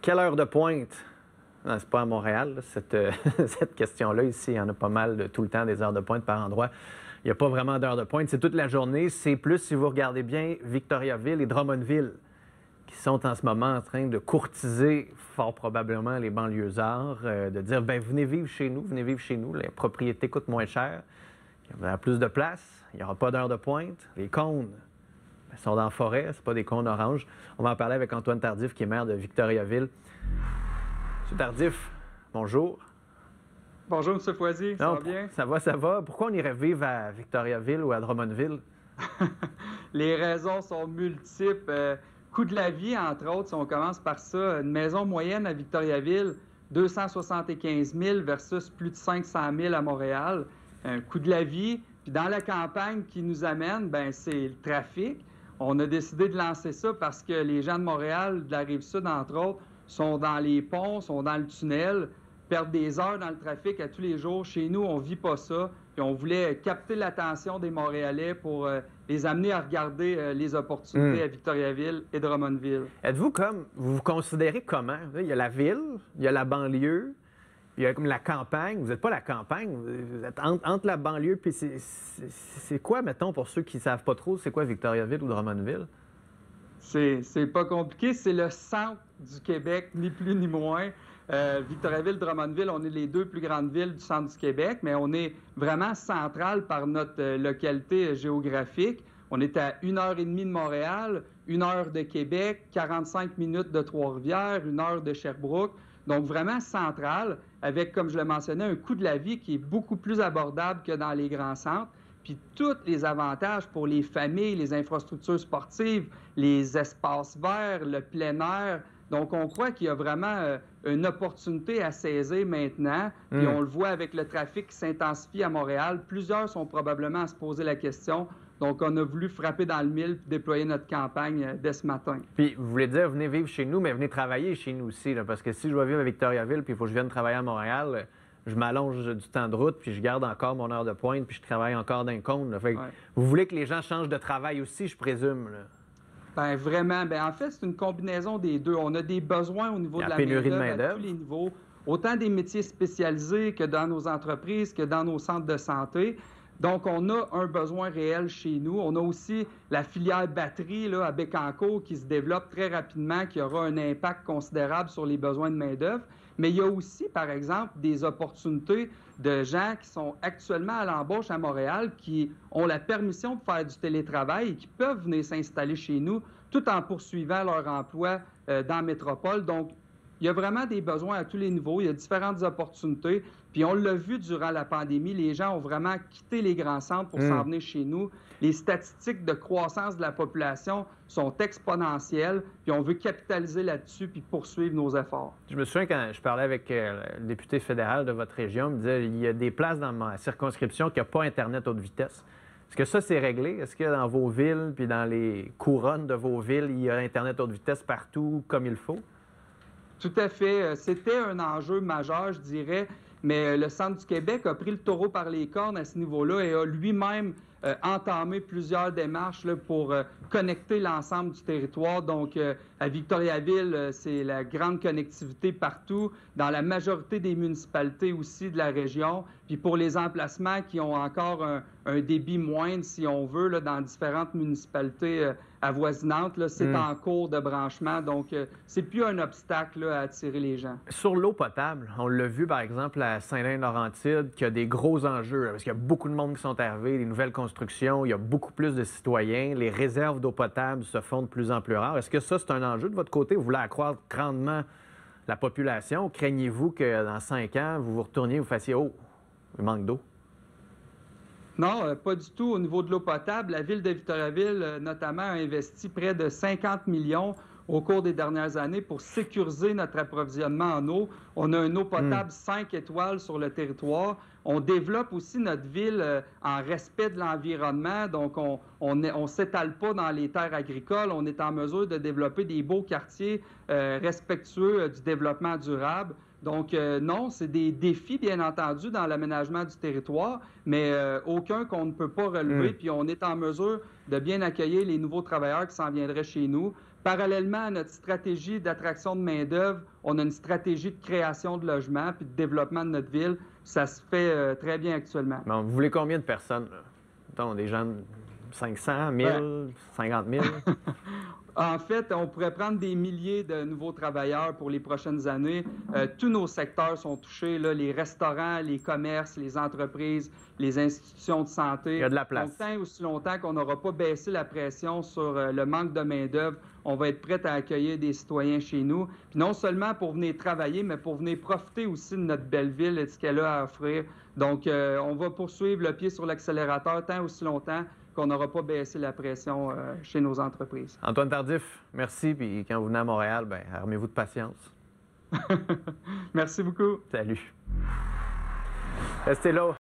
Quelle heure de pointe? Non, c'est pas à Montréal, là, cette question-là. Ici, il y en a pas mal tout le temps des heures de pointe par endroit. Il n'y a pas vraiment d'heures de pointe. C'est toute la journée. C'est plus, si vous regardez bien, Victoriaville et Drummondville qui sont en ce moment en train de courtiser fort probablement les banlieusards, de dire, ben venez vivre chez nous, les propriétés coûtent moins cher, il y aura plus de place, il n'y aura pas d'heure de pointe. Les cônes sont dans la forêt, c'est pas des cônes oranges. On va en parler avec Antoine Tardif, qui est maire de Victoriaville. Monsieur Tardif, bonjour. Bonjour, M. Foisy, ça va bien? Ça va. Pourquoi on irait vivre à Victoriaville ou à Drummondville? Les raisons sont multiples. Coût de la vie, entre autres, si on commence par ça. Une maison moyenne à Victoriaville, 275 000 versus plus de 500 000 à Montréal. Un coût de la vie. Puis dans la campagne qui nous amène, ben c'est le trafic. On a décidé de lancer ça parce que les gens de Montréal, de la Rive-Sud, entre autres, sont dans les ponts, sont dans le tunnel, perdent des heures dans le trafic à tous les jours. Chez nous, on ne vit pas ça. Puis on voulait capter l'attention des Montréalais pour les amener à regarder les opportunités à Victoriaville et Drummondville. Vous vous considérez comment? Il y a la ville, il y a la banlieue, il y a comme la campagne. Vous n'êtes pas la campagne, vous êtes entre la banlieue, puis c'est quoi, mettons, pour ceux qui ne savent pas trop, c'est quoi Victoriaville ou Drummondville? C'est pas compliqué, c'est le centre du Québec, ni plus ni moins. Victoriaville, Drummondville, on est les deux plus grandes villes du centre du Québec, mais on est vraiment central par notre localité géographique. On est à 1h30 de Montréal, 1 heure de Québec, 45 minutes de Trois-Rivières, 1 heure de Sherbrooke. Donc vraiment central, avec, comme je le mentionnais, un coût de la vie qui est beaucoup plus abordable que dans les grands centres. Puis tous les avantages pour les familles, les infrastructures sportives, les espaces verts, le plein air. Donc, on croit qu'il y a vraiment une opportunité à saisir maintenant. Puis on le voit avec le trafic qui s'intensifie à Montréal. Plusieurs sont probablement à se poser la question. Donc, on a voulu frapper dans le mille et déployer notre campagne dès ce matin. Puis, vous voulez dire, venez vivre chez nous, mais venez travailler chez nous aussi. Là, parce que si je vais vivre à Victoriaville puis il faut que je vienne travailler à Montréal, je m'allonge du temps de route, puis je garde encore mon heure de pointe, puis je travaille encore d'un cône. Fait que vous voulez que les gens changent de travail aussi, je présume, là. Bien, vraiment. Bien, en fait, c'est une combinaison des deux. On a des besoins au niveau de la main-d'œuvre à tous les niveaux, autant des métiers spécialisés que dans nos entreprises, que dans nos centres de santé. Donc, on a un besoin réel chez nous. On a aussi la filière batterie là, à Bécancour qui se développe très rapidement, qui aura un impact considérable sur les besoins de main-d'œuvre. Mais il y a aussi, par exemple, des opportunités de gens qui sont actuellement à l'embauche à Montréal, qui ont la permission de faire du télétravail et qui peuvent venir s'installer chez nous tout en poursuivant leur emploi dans la métropole. Donc, il y a vraiment des besoins à tous les niveaux. Il y a différentes opportunités. Puis on l'a vu durant la pandémie, les gens ont vraiment quitté les grands centres pour s'en venir chez nous. Les statistiques de croissance de la population sont exponentielles. Puis on veut capitaliser là-dessus puis poursuivre nos efforts. Je me souviens quand je parlais avec le député fédéral de votre région, il me disait il y a des places dans ma circonscription qui n'ont pas Internet haute vitesse. Est-ce que ça, c'est réglé? Est-ce que dans vos villes puis dans les couronnes de vos villes, il y a Internet haute vitesse partout comme il faut? Tout à fait. C'était un enjeu majeur, je dirais, mais le Centre du Québec a pris le taureau par les cornes à ce niveau-là et a lui-même entamé plusieurs démarches là, pour connecter l'ensemble du territoire. Donc, à Victoriaville, c'est la grande connectivité partout, dans la majorité des municipalités aussi de la région. Puis pour les emplacements qui ont encore un débit moindre, si on veut, là, dans différentes municipalités avoisinantes, là, c'est en cours de branchement. Donc, c'est plus un obstacle là, à attirer les gens. Sur l'eau potable, on l'a vu, par exemple, à Saint-Lin-Laurentide, qu'il y a des gros enjeux, là, parce qu'il y a beaucoup de monde qui sont arrivés, des nouvelles constructions, il y a beaucoup plus de citoyens, les réserves d'eau potable se font de plus en plus rares. Est-ce que ça, c'est un enjeu de votre côté? Vous voulez accroître grandement la population? Craignez-vous que dans 5 ans, vous vous retourniez et vous fassiez « Oh, il manque d'eau ». Non, pas du tout. Au niveau de l'eau potable, la ville de Victoriaville, notamment, a investi près de 50 millions au cours des dernières années pour sécuriser notre approvisionnement en eau. On a une eau potable 5 étoiles sur le territoire. On développe aussi notre ville en respect de l'environnement. Donc, on s'étale pas dans les terres agricoles. On est en mesure de développer des beaux quartiers respectueux du développement durable. Donc, non, c'est des défis, bien entendu, dans l'aménagement du territoire, mais aucun qu'on ne peut pas relever. Puis on est en mesure de bien accueillir les nouveaux travailleurs qui s'en viendraient chez nous Parallèlement à notre stratégie d'attraction de main-d'œuvre, on a une stratégie de création de logements puis de développement de notre ville. Ça se fait très bien actuellement. Bon, vous voulez combien de personnes? Donc, des gens 500, 1000, 50 000? En fait, on pourrait prendre des milliers de nouveaux travailleurs pour les prochaines années. Tous nos secteurs sont touchés, là, les restaurants, les commerces, les entreprises, les institutions de santé. Il y a de la place. Donc, tant et aussi longtemps qu'on n'aura pas baissé la pression sur le manque de main-d'œuvre, on va être prêt à accueillir des citoyens chez nous. Puis non seulement pour venir travailler, mais pour venir profiter aussi de notre belle ville et de ce qu'elle a à offrir. Donc, on va poursuivre le pied sur l'accélérateur tant et aussi longtemps qu'on n'aura pas baissé la pression chez nos entreprises. Antoine Tardif, merci. Puis quand vous venez à Montréal, bien, armez-vous de patience. Merci beaucoup. Salut. Restez là.